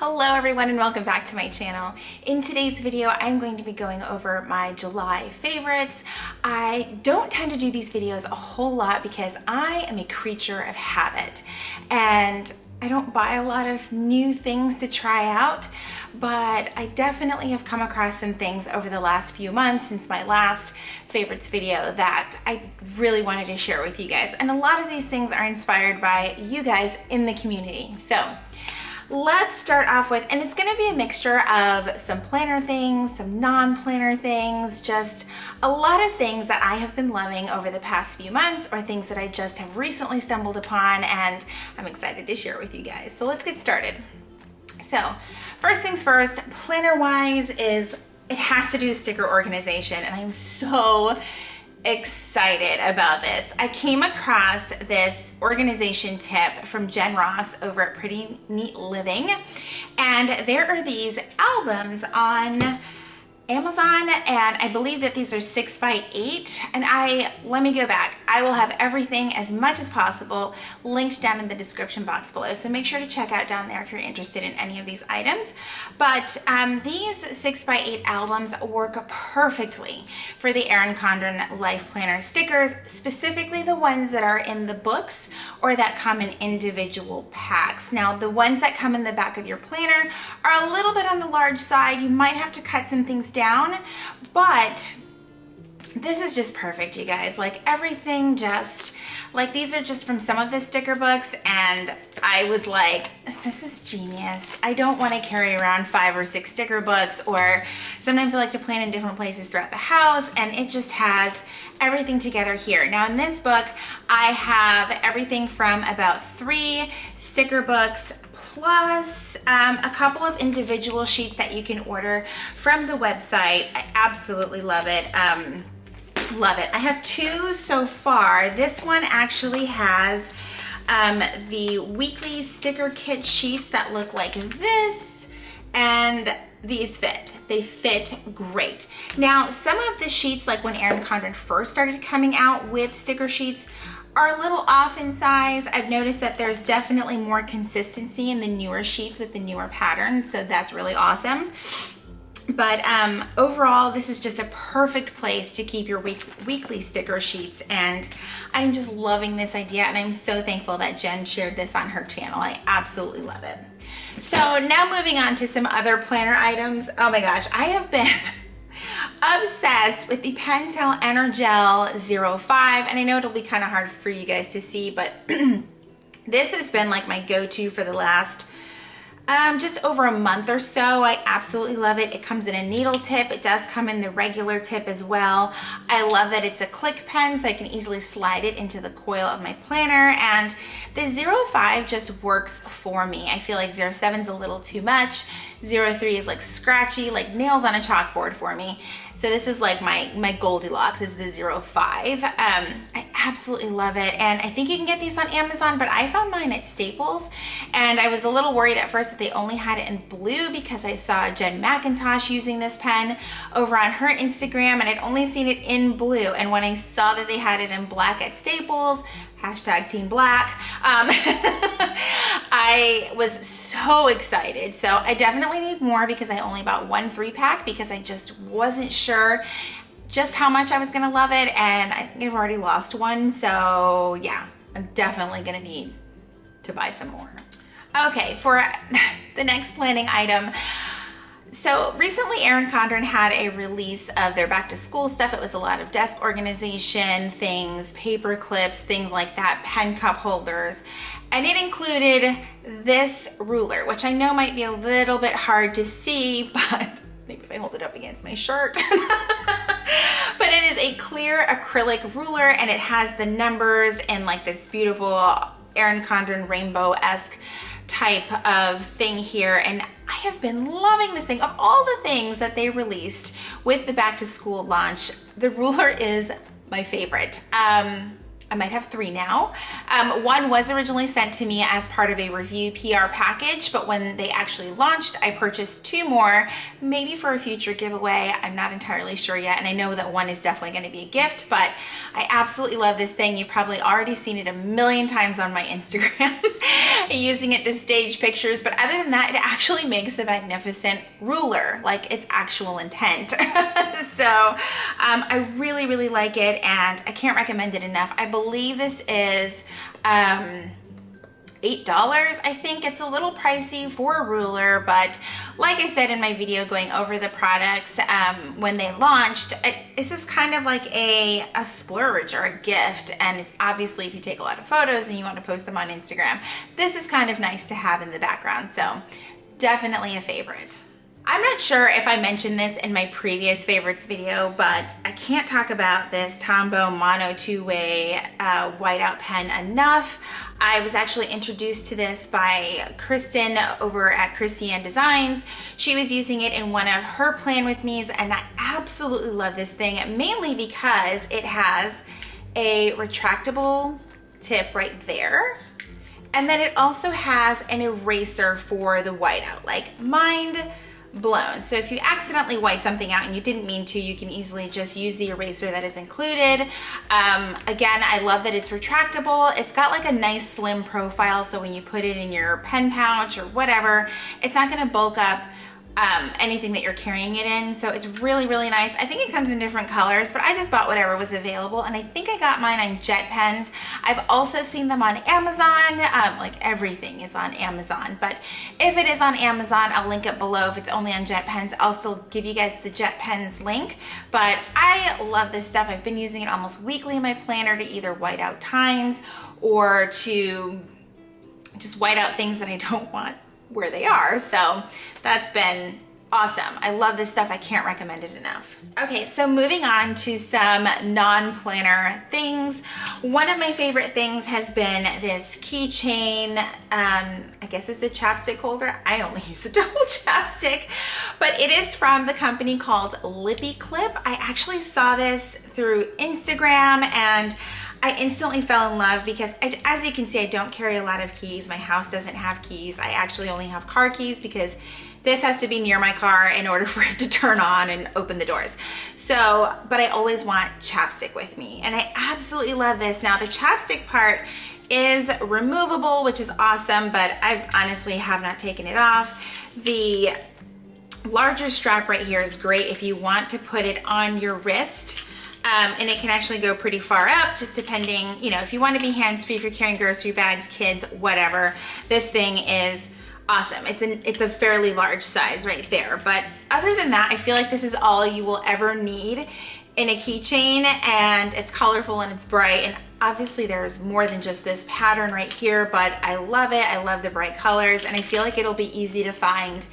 Hello everyone and welcome back to my channel. In today's video, I'm going to be going over my July favorites. I don't tend to do these videos a whole lot because I am a creature of habit and I don't buy a lot of new things to try out, but I definitely have come across some things over the last few months since my last favorites video that I really wanted to share with you guys. And a lot of these things are inspired by you guys in the community. So let's start off with, and it's gonna be a mixture of some planner things, some non-planner things, just a lot of things that I have been loving over the past few months or things that I just have recently stumbled upon and I'm excited to share with you guys. So let's get started. So first things first, planner wise is, it has to do with sticker organization and I'm so excited about this. I came across this organization tip from Jen Ross over at Pretty Neat Living, and there are these albums on Amazon, and I believe that these are 6x8, and let me go back. I will have everything as much as possible linked down in the description box below, so make sure to check out down there if you're interested in any of these items. But these 6x8 albums work perfectly for the Erin Condren Life Planner stickers, specifically the ones that are in the books or that come in individual packs. Now, the ones that come in the back of your planner are a little bit on the large side. You might have to cut some things down, but this is just perfect, you guys. Like everything just, like these are just from some of the sticker books and I was like, this is genius. I don't want to carry around 5 or 6 sticker books, or sometimes I like to plan in different places throughout the house, and it just has everything together here. Now in this book, I have everything from about 3 sticker books plus a couple of individual sheets that you can order from the website. I absolutely love it. Love it. I have 2 so far. This one actually has the weekly sticker kit sheets that look like this, and these fit. They fit great. Now, some of the sheets, like when Erin Condren first started coming out with sticker sheets, are a little off in size. I've noticed that there's definitely more consistency in the newer sheets with the newer patterns, so that's really awesome. But overall, this is just a perfect place to keep your weekly sticker sheets, and I'm just loving this idea, and I'm so thankful that Jen shared this on her channel. I absolutely love it. So now moving on to some other planner items. Oh my gosh, I have been obsessed with the Pentel Energel 05, and I know it'll be kind of hard for you guys to see, but this has been like my go-to for the last just over a month or so. I absolutely love it. It comes in a needle tip. It does come in the regular tip as well. I love that it's a click pen, so I can easily slide it into the coil of my planner, and the 05 just works for me. I feel like 07's a little too much. 03 is like scratchy, like nails on a chalkboard for me. So this is like my Goldilocks is the 05. I absolutely love it. And I think you can get these on Amazon, but I found mine at Staples. And I was a little worried at first that they only had it in blue because I saw Jen McIntosh using this pen over on her Instagram, and I'd only seen it in blue. And when I saw that they had it in black at Staples, hashtag Team Black, I was so excited. So I definitely need more because I only bought 1 3-pack because I just wasn't sure just how much I was gonna love it, and I think I've already lost one. So yeah, I'm definitely gonna need to buy some more. Okay, for the next planning item. So recently Erin Condren had a release of their back to school stuff. It was a lot of desk organization things, paper clips, things like that, pen cup holders. And it included this ruler, which I know might be a little bit hard to see, but maybe if I hold it up against my shirt. But it is a clear acrylic ruler, and it has the numbers in like this beautiful Erin Condren rainbow-esque type of thing here, and I have been loving this thing. Of all the things that they released with the back to school launch, the ruler is my favorite. I might have 3 now. One was originally sent to me as part of a review PR package, but when they actually launched, I purchased 2 more, maybe for a future giveaway. I'm not entirely sure yet, and I know that one is definitely going to be a gift, but I absolutely love this thing. You've probably already seen it a million times on my Instagram, using it to stage pictures, but other than that, it actually makes a magnificent ruler, like its actual intent. So I really, really like it, and I can't recommend it enough. I believe this is $8. I think it's a little pricey for a ruler, but like I said in my video going over the products, when they launched, this is kind of like a splurge or a gift, and it's obviously if you take a lot of photos and you want to post them on Instagram, this is kind of nice to have in the background, so definitely a favorite. I'm not sure if I mentioned this in my previous favorites video, but I can't talk about this Tombow Mono 2-way whiteout pen enough. I was actually introduced to this by Kristen over at Christiane Designs. She was using it in one of her plan with me's, and I absolutely love this thing, mainly because it has a retractable tip right there. And then it also has an eraser for the whiteout, like mind blown. So if you accidentally white something out and you didn't mean to, you can easily just use the eraser that is included. Again, I love that it's retractable. It's got like a nice slim profile, so when you put it in your pen pouch or whatever, it's not gonna bulk up anything that you're carrying it in. So it's really, really nice. I think it comes in different colors, but I just bought whatever was available, and I think I got mine on Jet Pens. I've also seen them on Amazon. Like everything is on Amazon, but if it is on Amazon, I'll link it below. If it's only on Jet Pens, I'll still give you guys the Jet Pens link. But I love this stuff. I've been using it almost weekly in my planner to either white out times or to just white out things that I don't want where they are. So that's been awesome. I love this stuff. I can't recommend it enough. Okay, so moving on to some non-planner things. One of my favorite things has been this keychain. I guess it's a chapstick holder. I only use a double chapstick, but it is from the company called Lippy Clip. I actually saw this through Instagram, and I instantly fell in love because as you can see, I don't carry a lot of keys. My house doesn't have keys. I actually only have car keys because this has to be near my car in order for it to turn on and open the doors. So, but I always want chapstick with me, and I absolutely love this. Now the chapstick part is removable, which is awesome, but I honestly have not taken it off. The larger strap right here is great if you want to put it on your wrist. And it can actually go pretty far up, just depending, you know, if you want to be hands-free, if you're carrying grocery bags, kids, whatever. This thing is awesome. It's a fairly large size right there. But other than that, I feel like this is all you will ever need in a keychain, and it's colorful and it's bright, and obviously there's more than just this pattern right here, but I love it. I love the bright colors, and I feel like it'll be easy to find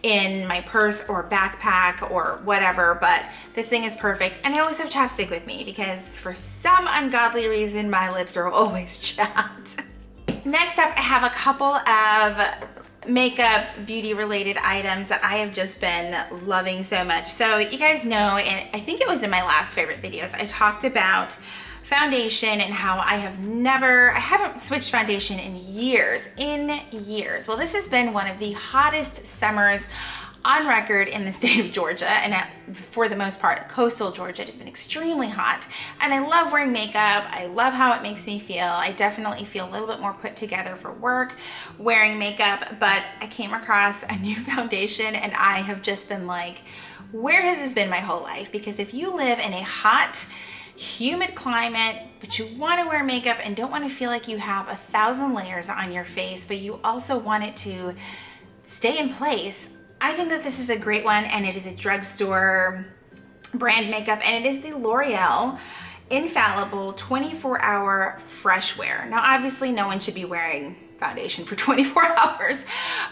in my purse or backpack or whatever, but this thing is perfect. And I always have chapstick with me because for some ungodly reason, my lips are always chapped. Next up, I have a couple of makeup beauty related items that I have just been loving so much. So you guys know, and I think it was in my last favorite videos, I talked about foundation and how I haven't switched foundation in years. Well, this has been one of the hottest summers on record in the state of Georgia, and for the most part, coastal Georgia. It has been extremely hot, and I love wearing makeup. I love how it makes me feel. I definitely feel a little bit more put together for work wearing makeup, but I came across a new foundation, and I have just been like, where has this been my whole life? Because if you live in a hot, humid climate, but you want to wear makeup and don't want to feel like you have 1,000 layers on your face, but you also want it to stay in place, I think that this is a great one, and it is a drugstore brand makeup, and it is the L'Oreal Infallible 24-Hour Fresh Wear. Now, obviously, no one should be wearing foundation for 24 hours,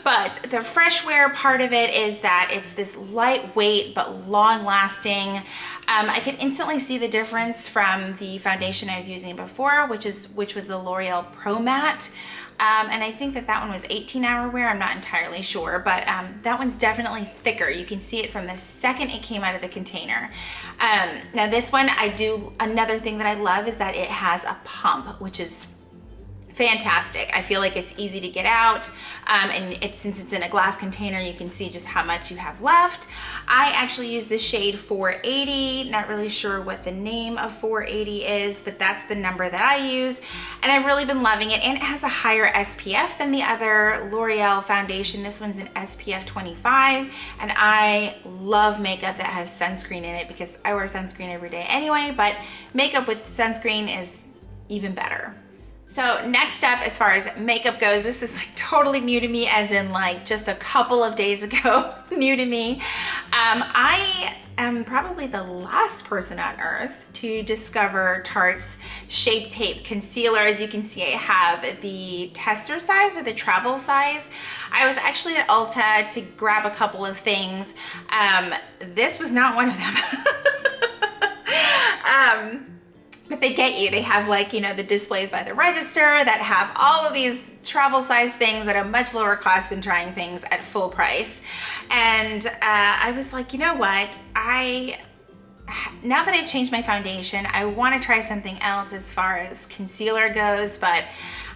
But the fresh wear part of it is that it's this lightweight but long lasting. I could instantly see the difference from the foundation I was using before, which was the L'Oreal Pro Matte. And I think that one was 18-hour wear. I'm not entirely sure, but that one's definitely thicker. You can see it from the second it came out of the container. Now this one, another thing that I love is that it has a pump, which is fantastic. I feel like it's easy to get out, and since it's in a glass container, you can see just how much you have left. I actually use the shade 480, not really sure what the name of 480 is, but that's the number that I use, and I've really been loving it, and it has a higher SPF than the other L'Oreal foundation. This one's an SPF 25, and I love makeup that has sunscreen in it because I wear sunscreen every day anyway, but makeup with sunscreen is even better. So next up, as far as makeup goes, this is like totally new to me, as in like just a couple of days ago, new to me. I am probably the last person on earth to discover Tarte's Shape Tape Concealer. As you can see, I have the tester size or the travel size. I was actually at Ulta to grab a couple of things. This was not one of them. But they get you. They have, like, you know, the displays by the register that have all of these travel size things at a much lower cost than trying things at full price. And I was like, you know what? Now that I've changed my foundation, I want to try something else as far as concealer goes, but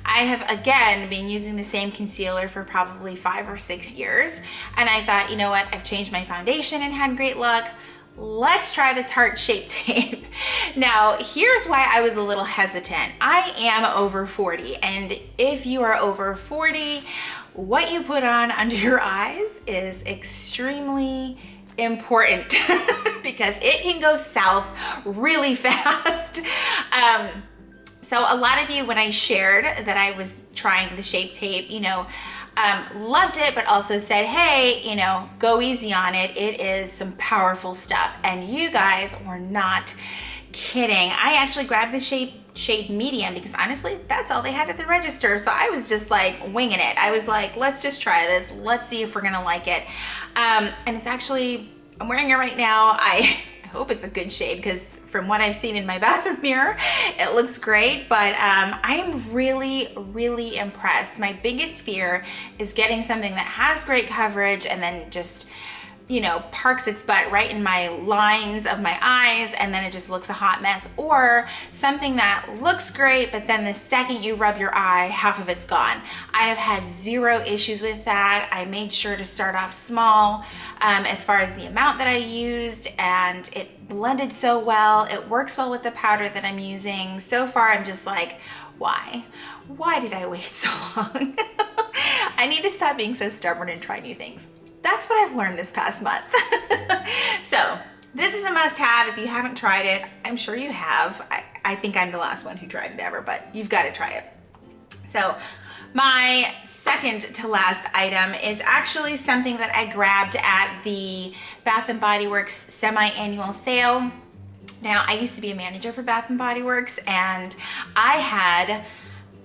I have again been using the same concealer for probably 5 or 6 years. And I thought, you know what? I've changed my foundation and had great luck. Let's try the Tarte Shape Tape. Now, here's why I was a little hesitant. I am over 40, and if you are over 40, what you put on under your eyes is extremely important because it can go south really fast. So a lot of you, when I shared that I was trying the Shape Tape, you know, loved it, but also said, hey, you know, go easy on it. It is some powerful stuff. And you guys were not kidding. I actually grabbed the shade medium because honestly, that's all they had at the register. So I was just like winging it. I was like, let's just try this. Let's see if we're gonna like it. And it's actually, I'm wearing it right now. I hope it's a good shade because from what I've seen in my bathroom mirror, it looks great, but I am really, really impressed. My biggest fear is getting something that has great coverage and then just, you know, parks its butt right in my lines of my eyes and then it just looks a hot mess, or something that looks great, but then the second you rub your eye, half of it's gone. I have had zero issues with that. I made sure to start off small as far as the amount that I used, and it blended so well. It works well with the powder that I'm using. So far, I'm just like, why? Why did I wait so long? I need to stop being so stubborn and try new things. That's what I've learned this past month. So this is a must-have. If you haven't tried it, I'm sure you have. I think I'm the last one who tried it ever, but you've got to try it. So my second to last item is actually something that I grabbed at the Bath & Body Works semi-annual sale. Now, I used to be a manager for Bath & Body Works, and I had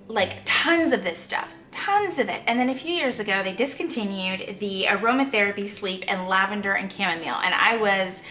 like tons of this stuff. Tons of it. And then a few years ago, they discontinued the aromatherapy sleep in lavender and chamomile. And I was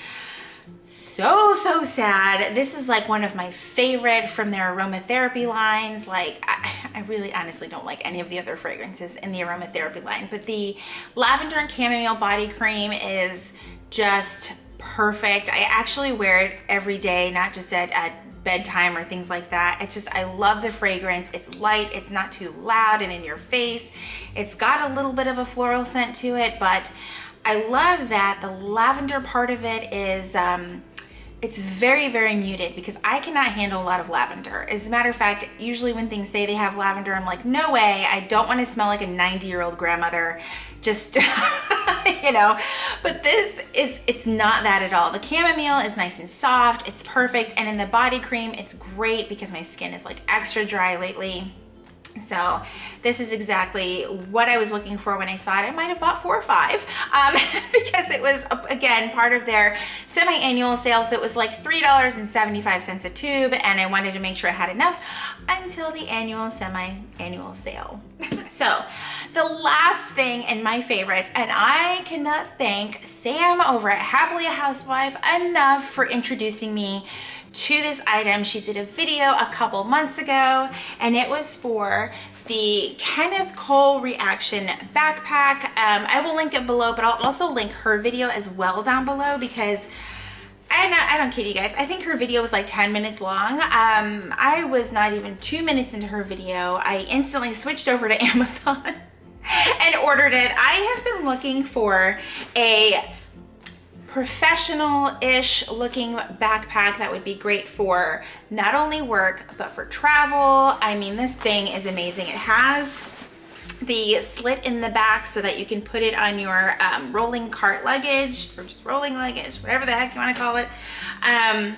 so sad. This is like one of my favorite from their aromatherapy lines. Like, I really honestly don't like any of the other fragrances in the aromatherapy line, but the lavender and chamomile body cream is just perfect. I actually wear it every day, not just at bedtime or things like that. I love the fragrance. It's light, it's not too loud and in your face. It's got a little bit of a floral scent to it, but I love that the lavender part of it is, it's very, very muted because I cannot handle a lot of lavender. As a matter of fact, usually when things say they have lavender, I'm like, no way, I don't want to smell like a 90-year-old grandmother. Just, you know, but it's not that at all. The chamomile is nice and soft. It's perfect. And in the body cream, it's great because my skin is like extra dry lately. So this is exactly what I was looking for when I saw it. I might have bought 4 or 5 because it was, again, part of their semi-annual sale. So it was like $3.75 a tube, and I wanted to make sure I had enough until the annual semi-annual sale. So the last thing in my favorites, and I cannot thank Sam over at Happily a Housewife enough for introducing me to this item. She did a video a couple months ago, and it was for the Kenneth Cole Reaction backpack. I will link it below, but I'll also link her video as well down below, because I don't kid you guys, I think her video was like 10 minutes long. I was not even 2 minutes into her video. I instantly switched over to Amazon and ordered it. I have been looking for a professional-ish looking backpack that would be great for not only work, but for travel. I mean, this thing is amazing. It has the slit in the back so that you can put it on your rolling cart luggage, or just rolling luggage, whatever the heck you want to call it. I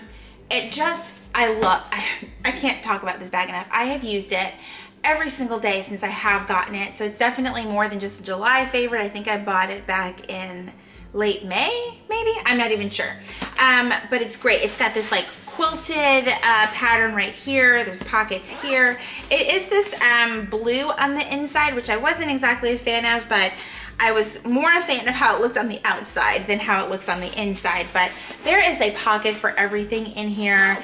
can't talk about this bag enough. I have used it every single day since I have gotten it. So it's definitely more than just a July favorite. I think I bought it back in late May, maybe? I'm not even sure. But it's great. It's got this like quilted pattern right here. There's pockets here. It is this blue on the inside, which I wasn't exactly a fan of, but I was more a fan of how it looked on the outside than how it looks on the inside. But there is a pocket for everything in here.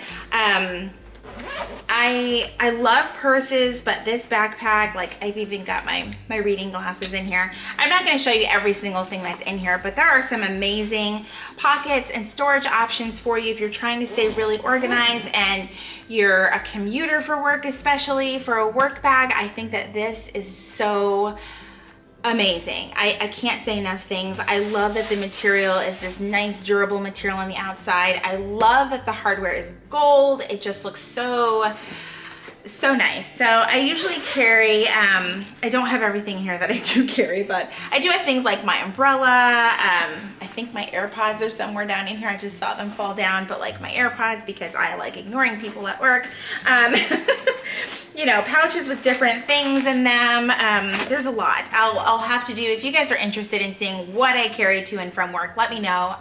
I love purses, but this backpack, like, I've even got my reading glasses in here. I'm not going to show you every single thing that's in here, but there are some amazing pockets and storage options for you if you're trying to stay really organized and you're a commuter for work, especially for a work bag. I think that this is so amazing. I can't say enough things. I love that the material is this nice durable material on the outside. I love that the hardware is gold. It just looks so nice. So I usually carry, I don't have everything here that I do carry, but I do have things like my umbrella. I think my AirPods are somewhere down in here. I just saw them fall down, but like my AirPods, because I like ignoring people at work. You know, pouches with different things in them. There's a lot. I'll have to do, if you guys are interested in seeing what I carry to and from work, let me know.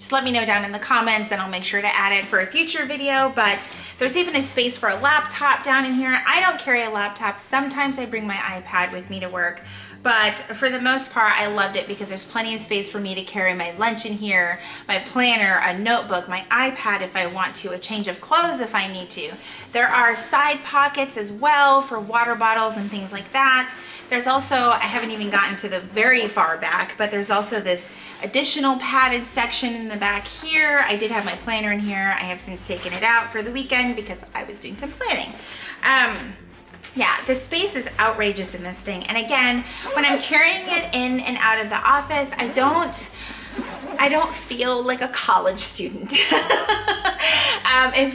Just let me know down in the comments and I'll make sure to add it for a future video. But there's even a space for a laptop down in here. I don't carry a laptop. Sometimes I bring my iPad with me to work. But for the most part, I loved it because there's plenty of space for me to carry my lunch in here, my planner, a notebook, my iPad if I want to, a change of clothes if I need to. There are side pockets as well for water bottles and things like that. There's also, I haven't even gotten to the very far back, but there's also this additional padded section in the back here. I did have my planner in here. I have since taken it out for the weekend because I was doing some planning. Yeah, the space is outrageous in this thing. And again, when I'm carrying it in and out of the office, I don't feel like a college student, if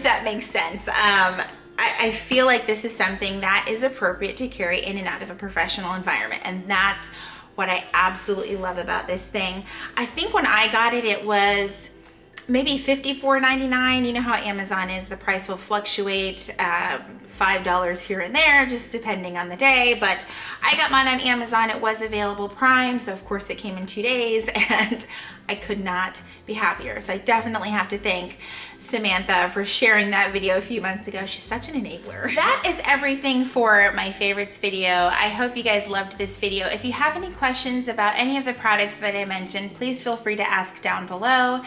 that makes sense. I feel like this is something that is appropriate to carry in and out of a professional environment. And that's what I absolutely love about this thing. I think when I got it, it was maybe $54.99. You know how Amazon is, the price will fluctuate, $5 here and there, just depending on the day. But I got mine on Amazon. It was available Prime, so of course it came in 2 days, and I could not be happier. So I definitely have to thank Samantha for sharing that video a few months ago. She's such an enabler. That is everything for my favorites video. I hope you guys loved this video. If you have any questions about any of the products that I mentioned, please feel free to ask down below.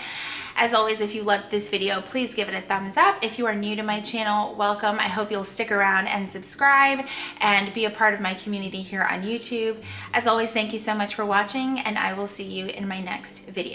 As always, if you loved this video, please give it a thumbs up. If you are new to my channel, welcome. I hope you'll stick around and subscribe and be a part of my community here on YouTube. As always, thank you so much for watching, and I will see you in my next video.